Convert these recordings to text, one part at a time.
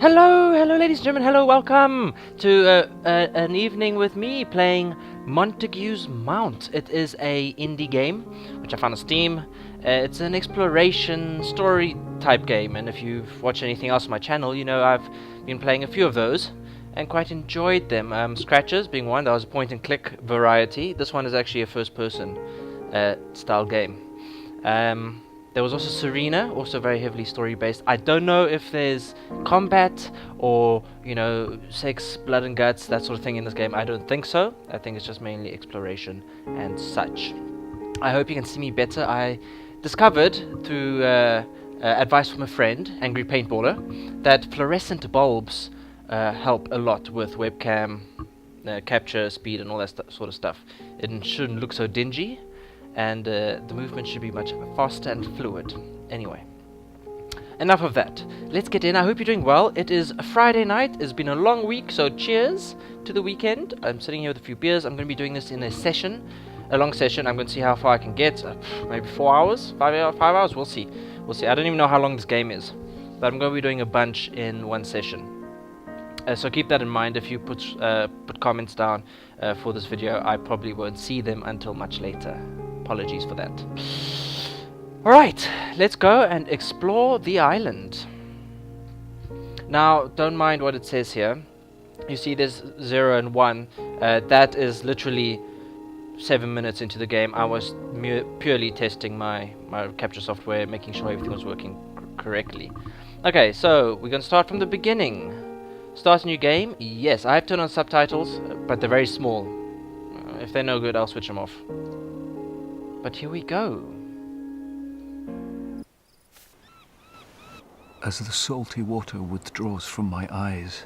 Hello ladies and gentlemen, hello, welcome to an evening with me playing Montague's Mount. It is a indie game, which I found on Steam. It's an exploration story type game, and if you've watched anything else on my channel, you know I've been playing a few of those and quite enjoyed them. Scratches being one, that was a point and click variety. This one is actually a first person style game. There was also Serena, also very heavily story-based. I don't know if there's combat or, you know, sex, blood and guts, that sort of thing in this game. I don't think so. I think it's just mainly exploration and such. I hope you can see me better. I discovered through advice from a friend, Angry Paintballer, that fluorescent bulbs help a lot with webcam capture speed and all that sort of stuff. It shouldn't look so dingy. And the movement should be much faster and fluid. Anyway, enough of that. Let's get in. I hope you're doing well. It is a Friday night. It's been a long week, so cheers to the weekend. I'm sitting here with a few beers. I'm going to be doing this in a session, a long session. I'm going to see how far I can get. Maybe 4 hours, 5 hours. We'll see. We'll see. I don't even know how long this game is, but I'm going to be doing a bunch in one session. So keep that in mind. If you put comments down for this video, I probably won't see them until much later. Apologies for that. Alright, let's go and explore the island. Now, don't mind what it says here. You see there's 0 and 1. That is literally 7 minutes into the game. I was purely testing my capture software, making sure everything was working correctly. Okay, so we're going to start from the beginning. Start a new game? Yes, I have turned on subtitles, but they're very small. If they're no good, I'll switch them off. But here we go. As the salty water withdraws from my eyes,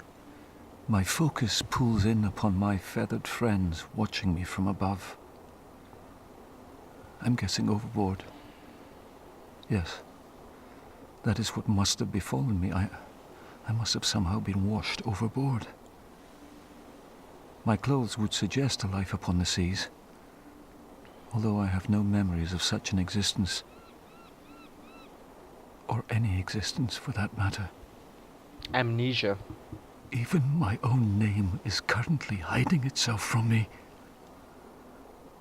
my focus pulls in upon my feathered friends watching me from above. I'm guessing overboard. Yes, that is what must have befallen me. I must have somehow been washed overboard. My clothes would suggest a life upon the seas, although I have no memories of such an existence. Or any existence, for that matter. Amnesia. Even my own name is currently hiding itself from me.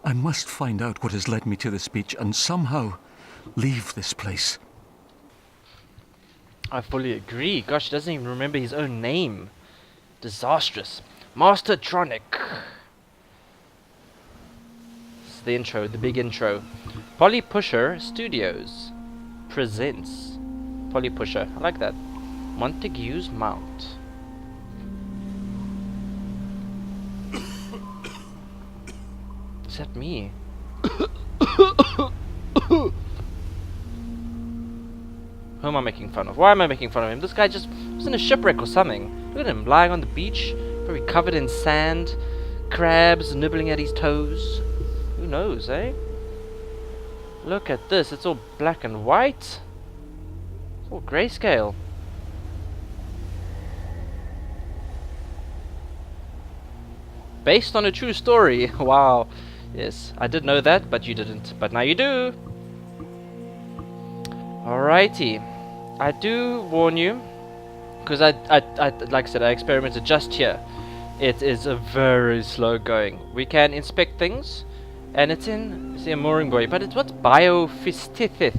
I must find out what has led me to this beach and somehow leave this place. I fully agree. Gosh, he doesn't even remember his own name. Disastrous. Master Tronic. It's the intro, the big intro. Polly Pusher Studios presents Polly Pusher. I like that. Montague's Mount. Is that me? Who am I making fun of? Why am I making fun of him? This guy just was in a shipwreck or something. Look at him lying on the beach, very covered in sand, crabs nibbling at his toes. Who knows, eh? Look at this. It's all black and white. It's all grayscale. Based on a true story. Wow. Yes, I did know that, but you didn't. But now you do. Alrighty. I do warn you, because I like I said, I experimented just here. It is a very slow going. We can inspect things, and it's in a mooring buoy, but it's what's biofistithith.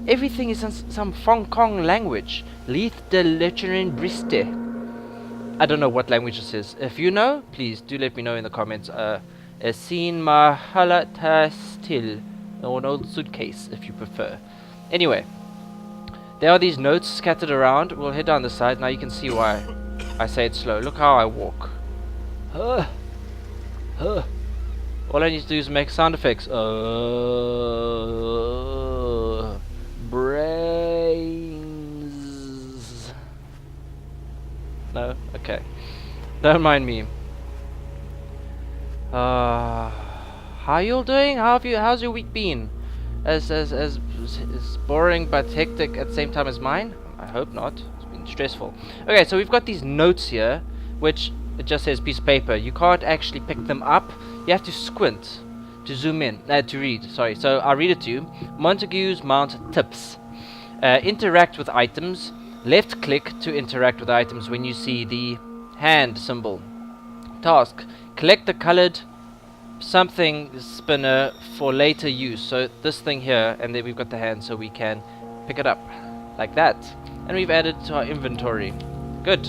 Everything is in some Hong Kong language. Leith de Lecherin Briste. I don't know what language this is. If you know, please do let me know in the comments. Sin Mahalata Still, or an old suitcase if you prefer. Anyway, there are these notes scattered around. We'll head down the side. Now you can see why I say it slow. Look how I walk. All I need to do is make sound effects. Brains. No? Okay. Don't mind me. How you all doing? How's your week been? As boring but hectic at the same time as mine? I hope not. It's been stressful. Okay, so we've got these notes here, which it just says piece of paper. You can't actually pick them up. You have to squint to zoom in, to read. Sorry. So I'll read it to you. Montague's Mount tips. Interact with items. Left click to interact with items when you see the hand symbol. Task: collect the colored something spinner for later use. So this thing here, and then we've got the hand so we can pick it up like that. And we've added to our inventory. Good.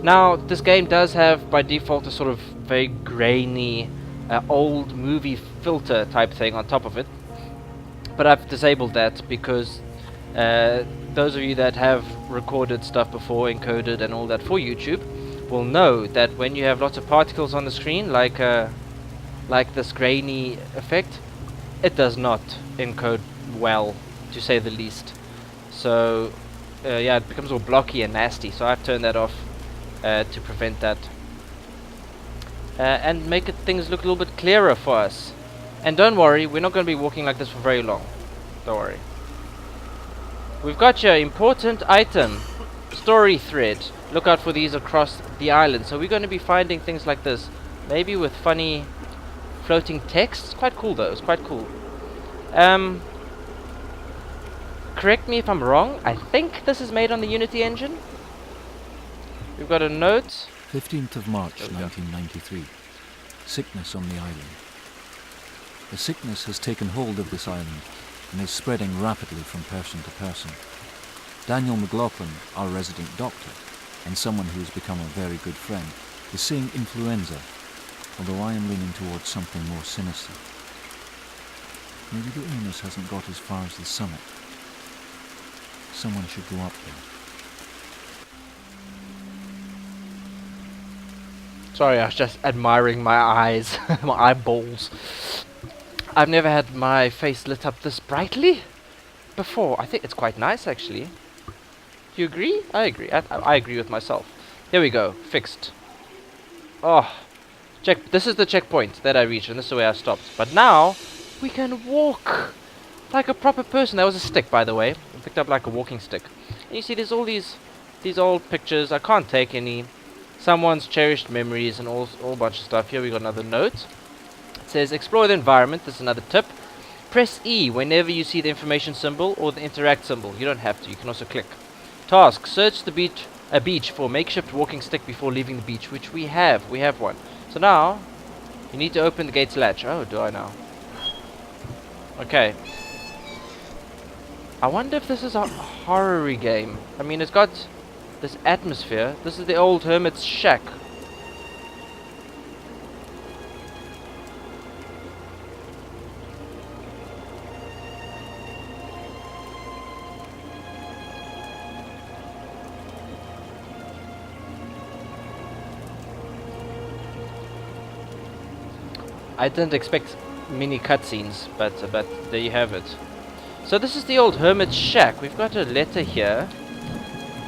Now this game does have by default a sort of very grainy old movie filter type thing on top of it, but I've disabled that because those of you that have recorded stuff before, encoded and all that for YouTube, will know that when you have lots of particles on the screen, like this grainy effect, it does not encode well, to say the least. So yeah, it becomes all blocky and nasty, so I've turned that off to prevent that. And make things look a little bit clearer for us. And don't worry, we're not going to be walking like this for very long. Don't worry. We've got your important item, story thread. Look out for these across the island. So we're going to be finding things like this, maybe with funny floating text. It's quite cool though, it's quite cool. Correct me if I'm wrong, I think this is made on the Unity engine. We've got a note. 15th of March 1993. Sickness on the island. The sickness has taken hold of this island and is spreading rapidly from person to person. Daniel McLaughlin, our resident doctor, and someone who has become a very good friend, is saying influenza, although I am leaning towards something more sinister. Maybe the illness hasn't got as far as the summit. Someone should go up there. Sorry, I was just admiring my eyes, my eyeballs. I've never had my face lit up this brightly before. I think it's quite nice, actually. Do you agree? I agree. I agree with myself. There we go. Fixed. Oh, this is the checkpoint that I reached, and this is the way I stopped. But now we can walk like a proper person. That was a stick, by the way. I picked up like a walking stick. And you see, there's all these old pictures. I can't take any. Someone's cherished memories and all bunch of stuff. Here we got another note. It says explore the environment. This is another tip. Press E whenever you see the information symbol or the interact symbol. You don't have to. You can also click. Task: search the beach for makeshift walking stick before leaving the beach, which we have. We have one. So now you need to open the gate's latch. Oh, do I now? Okay. I wonder if this is a horror-y game. I mean, it's got this atmosphere. This is the old hermit's shack. I didn't expect mini cutscenes, but there you have it. So this is the old hermit's shack. We've got a letter here.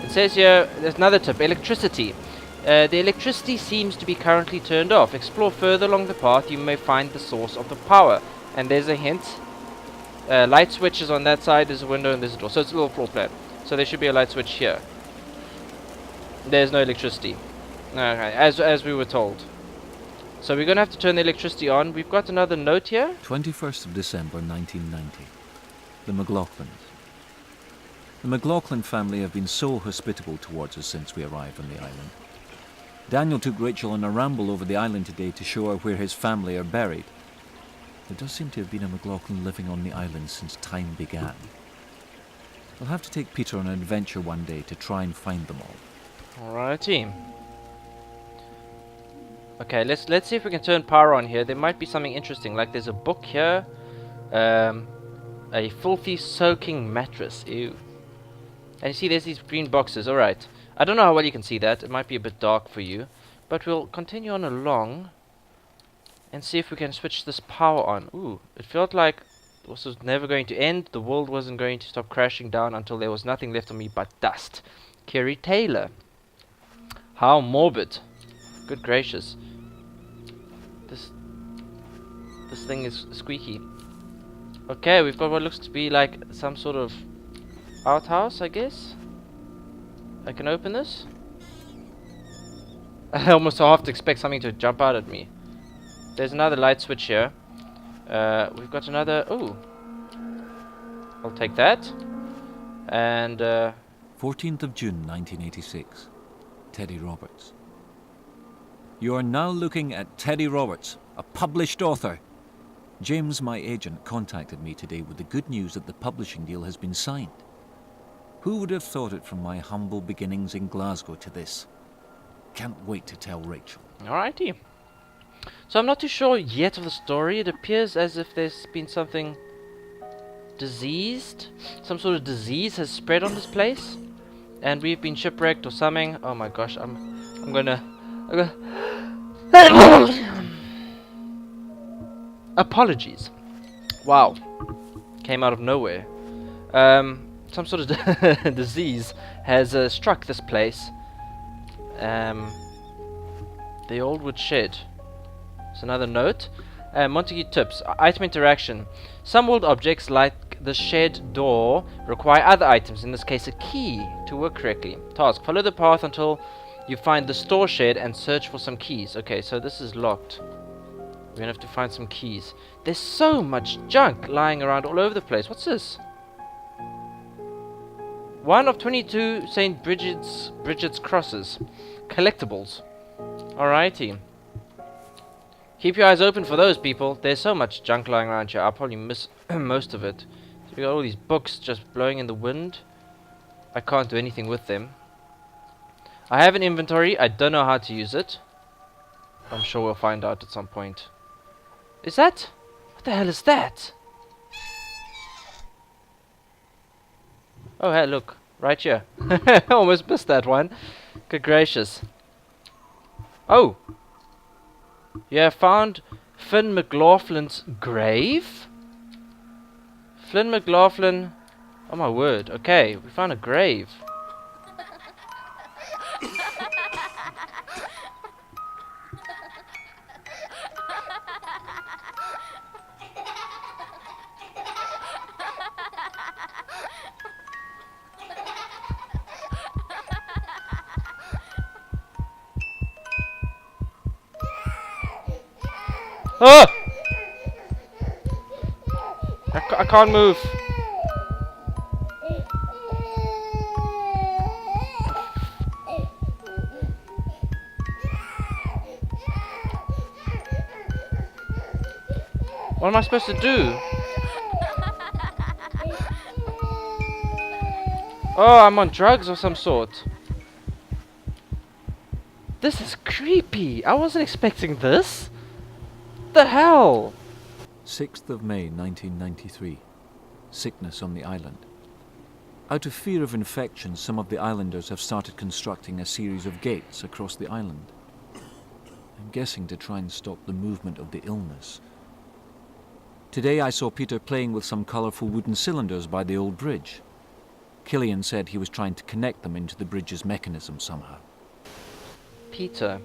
It says here, there's another tip, electricity. The electricity seems to be currently turned off. Explore further along the path, you may find the source of the power. And there's a hint. Light switches on that side, there's a window and there's a door. So it's a little floor plan. So there should be a light switch here. There's no electricity. Okay, as we were told. So we're going to have to turn the electricity on. We've got another note here. 21st of December 1990. The McLaughlins. The McLaughlin family have been so hospitable towards us since we arrived on the island. Daniel took Rachel on a ramble over the island today to show her where his family are buried. There does seem to have been a McLaughlin living on the island since time began. I'll have to take Peter on an adventure one day to try and find them all. Alrighty. Okay, let's see if we can turn power on here. There might be something interesting. Like there's a book here. A filthy soaking mattress. Ew. And you see there's these green boxes. Alright. I don't know how well you can see that. It might be a bit dark for you. But we'll continue on along and see if we can switch this power on. Ooh, it felt like this was never going to end. The world wasn't going to stop crashing down until there was nothing left of me but dust. Kerry Taylor. How morbid. Good gracious. This thing is squeaky. Okay, we've got what looks to be like some sort of outhouse, I guess. I can open this. I almost have to expect something to jump out at me. There's another light switch here. We've got another... Ooh. I'll take that. And 14th of June 1986. Teddy Roberts. You are now looking at Teddy Roberts, a published author. James, my agent, contacted me today with the good news that the publishing deal has been signed. Who would have thought it from my humble beginnings in Glasgow to this? Can't wait to tell Rachel. Alrighty. So I'm not too sure yet of the story. It appears as if there's been something diseased. Some sort of disease has spread on this place. And we've been shipwrecked or something. Oh my gosh, I'm gonna apologies. Wow. Came out of nowhere. Some sort of disease has struck this place. The old wood shed. It's another note. Montague tips. Item interaction. Some old objects like the shed door require other items, in this case a key, to work correctly. Task. Follow the path until you find the store shed and search for some keys. Okay, so this is locked. We're gonna have to find some keys. There's so much junk lying around all over the place. What's this? 1 of 22 St. Bridget's crosses. Collectibles. Alrighty. Keep your eyes open for those, people. There's so much junk lying around here. I'll probably miss most of it. So we got all these books just blowing in the wind. I can't do anything with them. I have an inventory. I don't know how to use it. I'm sure we'll find out at some point. Is that? What the hell is that? Oh, hey, look. Right here. Almost missed that one. Good gracious. Oh! You have found Finn McLaughlin's grave? Flynn McLaughlin. Oh my word. Okay, we found a grave. Ah! I can't move. What am I supposed to do? Oh, I'm on drugs of some sort. This is creepy. I wasn't expecting this. What the hell? 6th of May 1993. Sickness on the island. Out of fear of infection, some of the islanders have started constructing a series of gates across the island. I'm guessing to try and stop the movement of the illness. Today I saw Peter playing with some colourful wooden cylinders by the old bridge. Killian said he was trying to connect them into the bridge's mechanism somehow. Peter.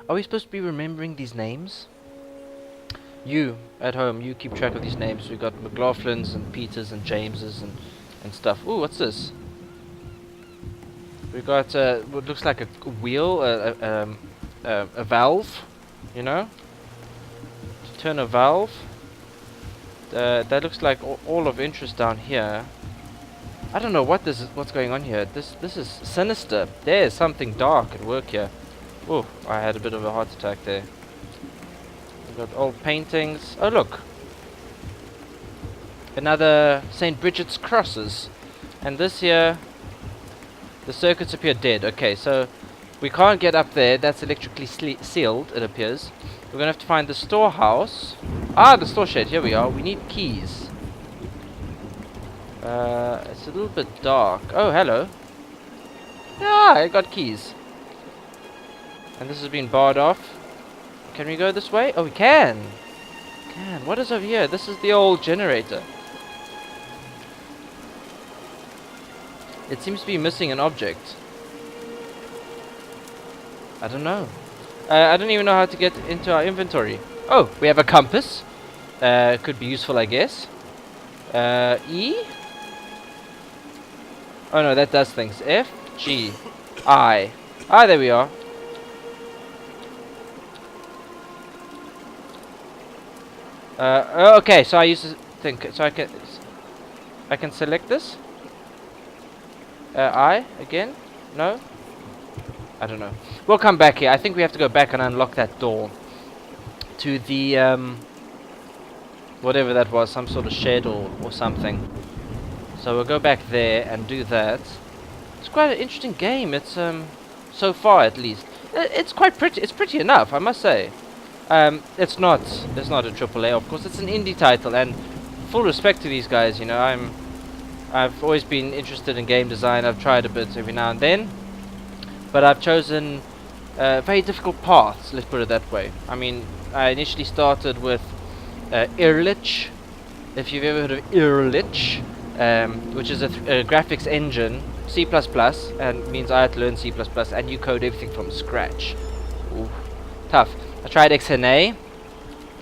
Are we supposed to be remembering these names? You, at home, you keep track of these names. We've got McLaughlin's and Peters and James's and stuff. Ooh, what's this? We've got what looks like a wheel, a valve, you know? To turn a valve. That looks like all of interest down here. I don't know what this is, what's going on here. This is sinister. There's something dark at work here. Oh, I had a bit of a heart attack there. We've got old paintings. Oh, look. Another St. Bridget's crosses. And this here, the circuits appear dead. Okay, so we can't get up there. That's electrically sealed, it appears. We're going to have to find the storehouse. Ah, the store shed. Here we are. We need keys. It's a little bit dark. Oh, hello. Ah, I got keys. And this has been barred off. Can we go this way? Oh, we can. What is over here? This is the old generator. It seems to be missing an object. I don't know. I don't even know how to get into our inventory. Oh, we have a compass. Could be useful, I guess. E? Oh no, that does things. F, G, I. Ah, there we are. Okay, so I used to think, so I can select this. I again? No? I don't know. We'll come back here. I think we have to go back and unlock that door to the whatever that was, some sort of shed or something. So we'll go back there and do that. It's quite an interesting game. It's so far at least. It's quite pretty. It's pretty enough, I must say. It's not a triple A, of course. It's an indie title, and full respect to these guys. You know, I've always been interested in game design. I've tried a bit every now and then, but I've chosen very difficult paths. Let's put it that way. I mean, I initially started with Irlich, if you've ever heard of Irlich, which is a graphics engine, C++, and means I had to learn C++, and you code everything from scratch. Ooh, tough. I tried XNA.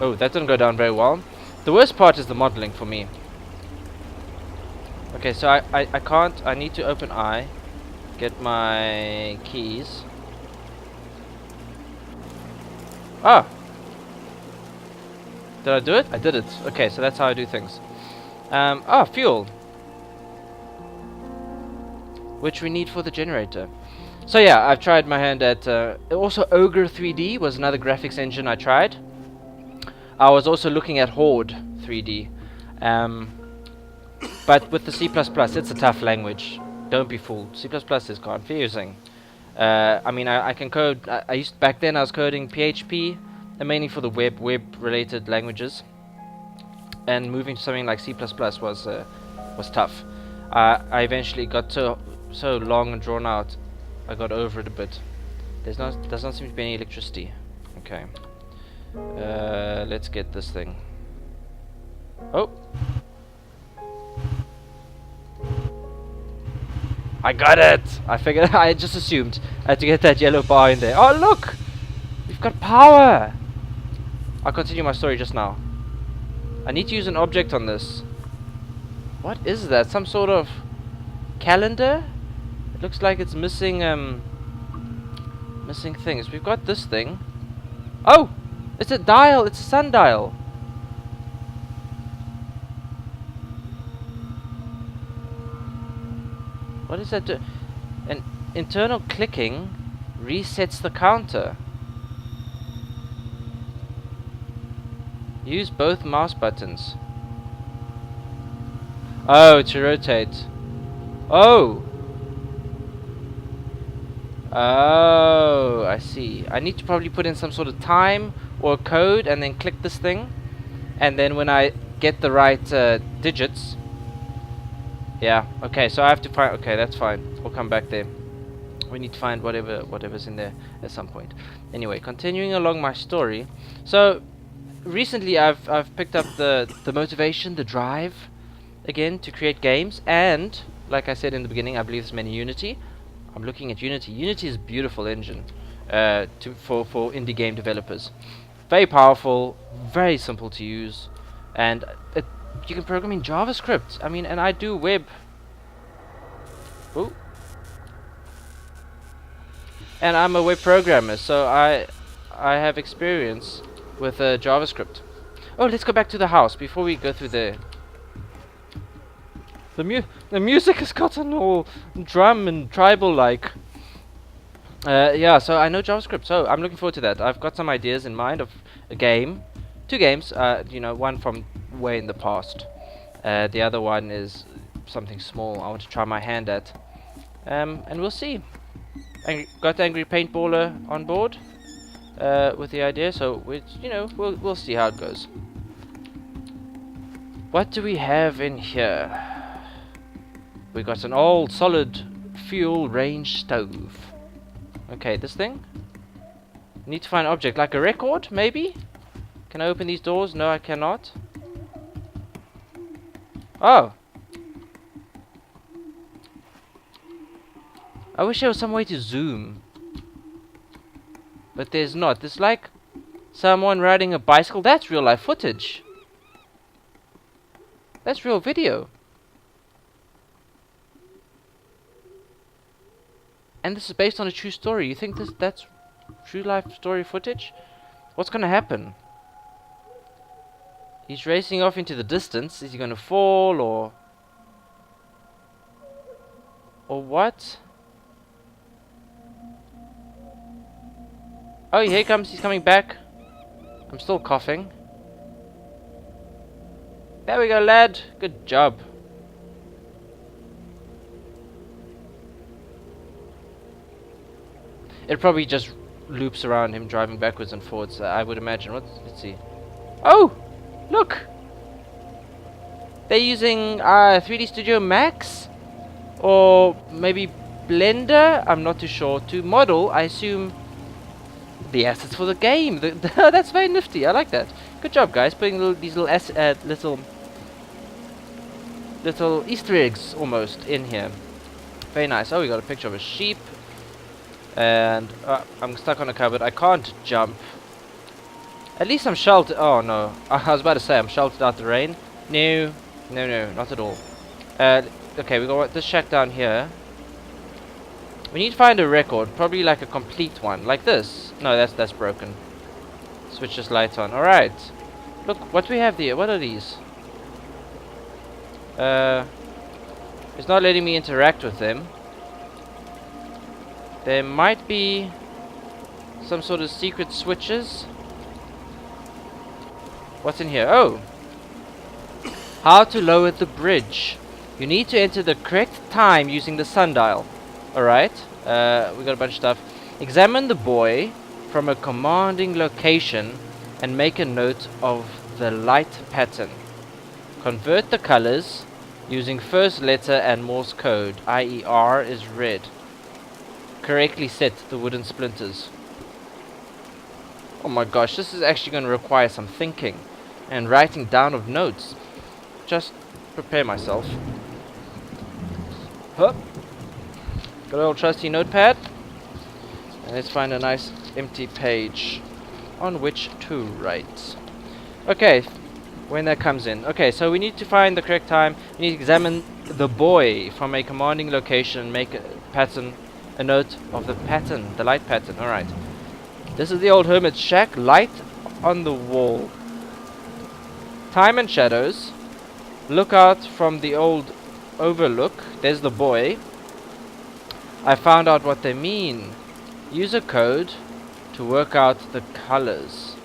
Oh, that didn't go down very well. The worst part is the modeling for me. Okay, so I can't. I need to open I, get my keys. Ah! Did I do it? I did it. Okay, so that's how I do things. Fuel. Which we need for the generator. So yeah, I've tried my hand at... also Ogre 3D was another graphics engine I tried. I was also looking at Horde 3D. But with the C++, it's a tough language. Don't be fooled. C++ is confusing. I mean, I can code... back then I was coding PHP, and mainly for the web-related languages. And moving to something like C++ was tough. I eventually got so long and drawn out, I got over it a bit. Does not seem to be any electricity. Okay. Let's get this thing. Oh! I got it! I figured, I just assumed I had to get that yellow bar in there. Oh look! We've got power! I'll continue my story just now. I need to use an object on this. What is that? Some sort of calendar? It looks like it's missing missing things. We've got this thing. Oh! It's a dial! It's a sundial! What does that do? An internal clicking resets the counter. Use both mouse buttons. Oh, to rotate. Oh! Oh, I see. I need to probably put in some sort of time or code and then click this thing. And then when I get the right digits... Yeah, okay, so I have to find... Okay, that's fine. We'll come back there. We need to find whatever's in there at some point. Anyway, continuing along my story. So, recently I've picked up the motivation, the drive, again, to create games. And, like I said in the beginning, I believe this meant Unity. I'm looking at Unity. Unity is a beautiful engine for indie game developers. Very powerful, very simple to use, and you can program in JavaScript. I mean, and I do web. Ooh. And I'm a web programmer, so I have experience with JavaScript. Oh, let's go back to the house before we go through there. The music has gotten all drum and tribal like. Yeah, so I know JavaScript, so I'm looking forward to that. I've got some ideas in mind of a game, 2 games. You know, one from way in the past. The other one is something small I want to try my hand at. And we'll see. Got Angry Paintballer on board with the idea, so we'll see how it goes. What do we have in here? We got an old solid fuel range stove. Okay, this thing. Need to find an object like a record, maybe? Can I open these doors? No, I cannot. Oh. I wish there was some way to zoom. But there's not. There's like someone riding a bicycle. That's real life footage. That's real video. And this is based on a true story. You think that's true life story footage? What's gonna happen? He's racing off into the distance. Is he gonna fall or... Or what? Oh, here he comes. He's coming back. I'm still coughing. There we go, lad. Good job. It probably just loops around him driving backwards and forwards, I would imagine. Let's see. Oh! Look! They're using 3D Studio Max? Or maybe Blender? I'm not too sure. To model, I assume, the assets for the game. That's very nifty. I like that. Good job, guys. Putting these little Easter eggs almost in here. Very nice. Oh, we got a picture of a sheep. And I'm stuck on a cupboard. I can't jump. At least I'm sheltered. Oh no. I was about to say I'm sheltered out the rain. No. No, not at all. Okay, we got this shack down here. We need to find a record. Probably like a complete one. Like this. No, that's broken. Switch this light on. Alright. Look, what do we have here? What are these? It's not letting me interact with them. There might be some sort of secret switches. What's in here? Oh! How to lower the bridge. You need to enter the correct time using the sundial. Alright. We got a bunch of stuff. Examine the buoy from a commanding location and make a note of the light pattern. Convert the colors using first letter and Morse code, i.e. R is red. Correctly set the wooden splinters. Oh my gosh, this is actually going to require some thinking and writing down of notes. Just prepare myself. Hup. Got a little trusty notepad. And let's find a nice empty page on which to write. Okay, when that comes in. Okay, so we need to find the correct time. We need to examine the buoy from a commanding location and make a pattern. A note of the pattern, the light pattern. Alright. This is the old hermit's shack. Light on the wall. Time and shadows. Look out from the old overlook. There's the buoy. I found out what they mean. Use a code to work out the colors.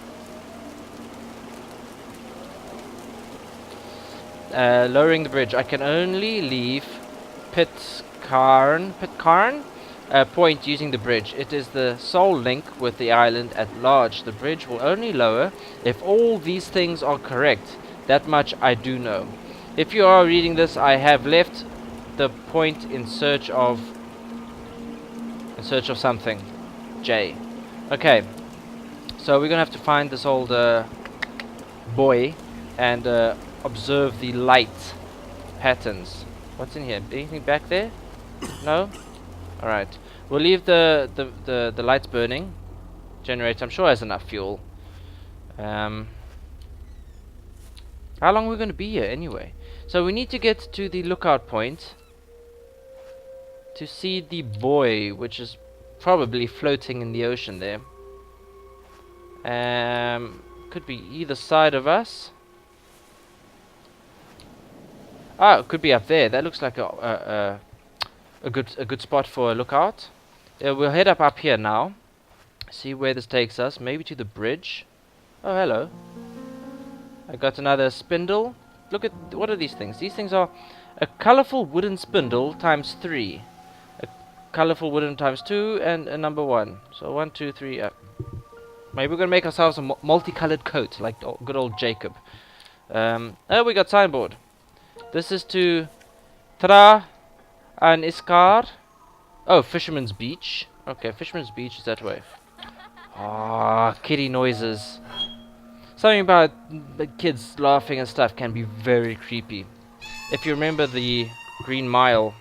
Lowering the bridge. I can only leave Pitcairn point using the bridge. It is the sole link with the island at large. The bridge will only lower if all these things are correct. That much I do know. If you are reading this, I have left the point in search of something. J. Okay. So we're gonna have to find this old buoy and observe the light patterns. What's in here? Anything back there? No? Alright. We'll leave the lights burning. Generator, I'm sure has enough fuel. How long are we going to be here anyway? So we need to get to the lookout point to see the buoy, which is probably floating in the ocean there. Could be either side of us. Oh, it could be up there. That looks like a good spot for a lookout. We'll head up here now. See where this takes us. Maybe to the bridge. Oh, hello. I got another spindle. Look at, what are these things? These things are a colorful wooden spindle times 3. A colorful wooden times 2 and a number 1. So 1, 2, 3. Maybe we're going to make ourselves a multicolored coat like good old Jacob. Oh, we got signboard. This is to Tra an Iskar. Oh, Fisherman's Beach. Okay, Fisherman's Beach is that way. Ah, kitty noises. Something about the kids laughing and stuff can be very creepy. If you remember the Green Mile.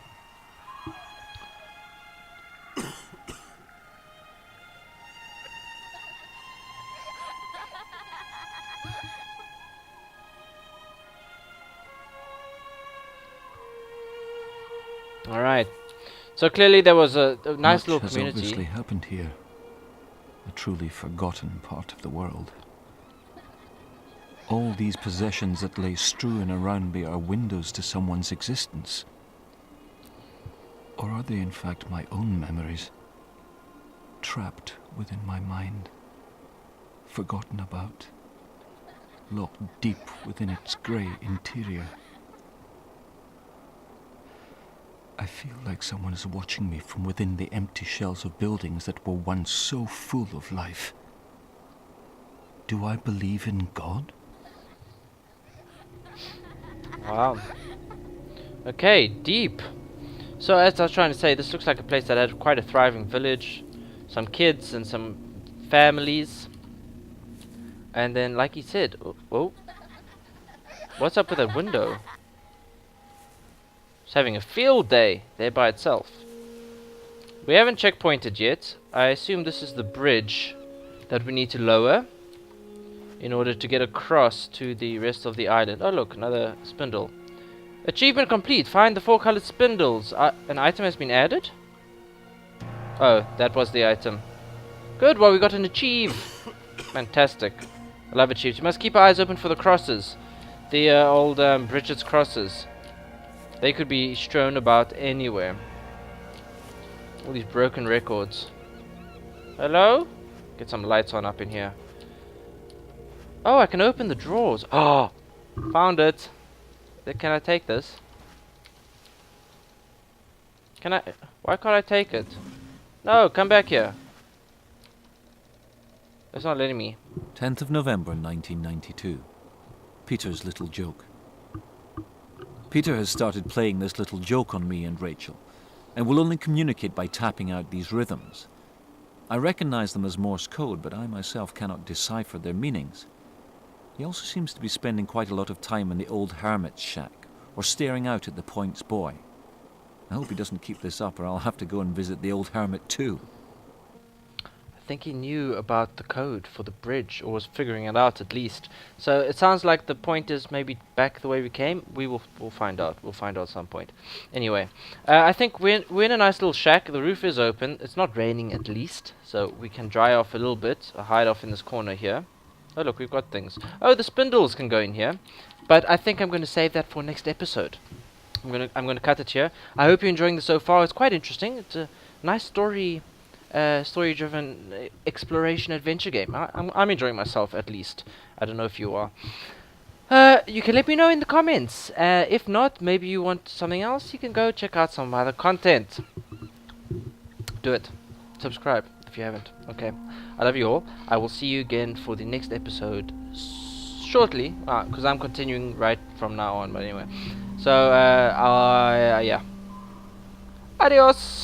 Alright. So clearly there was a nice little community. Much has obviously happened here. A truly forgotten part of the world. All these possessions that lay strewn around me are windows to someone's existence. Or are they in fact my own memories, trapped within my mind, forgotten about, locked deep within its grey interior? I feel like someone is watching me from within the empty shells of buildings that were once so full of life. Do I believe in God? Wow. Okay, deep. So as I was trying to say, this looks like a place that had quite a thriving village, some kids and some families. And then, like he said, whoa, what's up with that window? It's having a field day there by itself. We haven't checkpointed yet. I assume this is the bridge that we need to lower in order to get across to the rest of the island. Oh look, another spindle. Achievement complete. Find the 4 colored spindles. An item has been added? Oh, that was the item. Good, well we got an achieve. Fantastic. I love achieves. You must keep our eyes open for the crosses. The old Bridget's crosses. They could be strewn about anywhere. All these broken records. Hello? Get some lights on up in here. Oh, I can open the drawers. Oh, found it. Can I take this? Can I? Why can't I take it? No, come back here. It's not letting me. 10th of November 1992. Peter's little joke. Peter has started playing this little joke on me and Rachel, and will only communicate by tapping out these rhythms. I recognize them as Morse code, but I myself cannot decipher their meanings. He also seems to be spending quite a lot of time in the old hermit's shack, or staring out at the Point's boy. I hope he doesn't keep this up, or I'll have to go and visit the old hermit too. I think he knew about the code for the bridge, or was figuring it out at least. So it sounds like the Point is maybe back the way we came. We'll find out. We'll find out at some point. Anyway, I think we're in a nice little shack. The roof is open. It's not raining at least, so we can dry off a little bit, or hide off in this corner here. Oh look, we've got things. Oh, the spindles can go in here, but I think I'm going to save that for next episode. I'm going to cut it here. I hope you're enjoying this so far. It's quite interesting. It's a nice story-driven exploration adventure game. I'm enjoying myself, at least. I don't know if you are. You can let me know in the comments. If not, maybe you want something else, you can go check out some other content. Do it. Subscribe if you haven't. Okay. I love you all. I will see you again for the next episode shortly, because I'm continuing right from now on, but anyway. So, yeah. Adios!